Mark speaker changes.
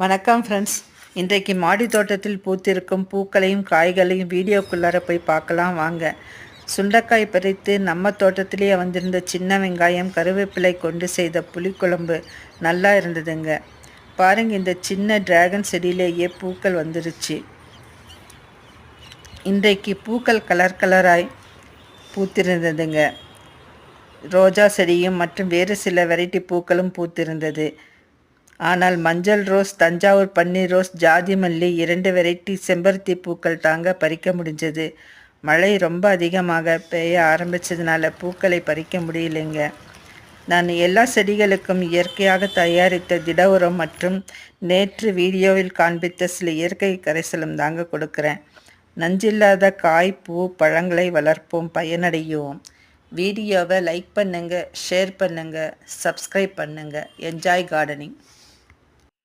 Speaker 1: வணக்கம் ஃப்ரெண்ட்ஸ். இன்றைக்கு மாடி தோட்டத்தில் பூத்திருக்கும் பூக்களையும் காய்களையும் வீடியோக்குள்ளார போய் பார்க்கலாம் வாங்க. சுண்டைக்காய் பறித்து நம்ம தோட்டத்திலேயே வந்திருந்த சின்ன வெங்காயம் கருவேப்பிலை கொண்டு செய்த புளிக்குழம்பு நல்லா இருந்ததுங்க. பாருங்க, இந்த சின்ன டிராகன் செடியிலேயே பூக்கள் வந்துருச்சு. இன்றைக்கு பூக்கள் கலர் கலராய் பூத்திருந்ததுங்க. ரோஜா செடியும் மற்றும் வேறு சில வெரைட்டி பூக்களும் பூத்திருந்தது. ஆனால் மஞ்சள் ரோஸ், தஞ்சாவூர் பன்னீர் ரோஸ், ஜாதி மல்லி 2 வெரைட்டி செம்பருத்தி பூக்கள் தாங்க பறிக்க முடிஞ்சது. மழை ரொம்ப அதிகமாக பெய்ய ஆரம்பித்ததுனால பூக்களை பறிக்க முடியலைங்க. நான் எல்லா செடிகளுக்கும் இயற்கையாக தயாரித்த திட உரம் மற்றும் நேற்று வீடியோவில் காண்பித்த சில இயற்கை கரைசலும் தாங்க கொடுக்குறேன். நஞ்சில்லாத காய், பூ, பழங்களை வளர்ப்போம், பயனடைவோம். வீடியோவை லைக் பண்ணுங்கள், ஷேர் பண்ணுங்கள், சப்ஸ்கிரைப் பண்ணுங்கள். Enjoy gardening.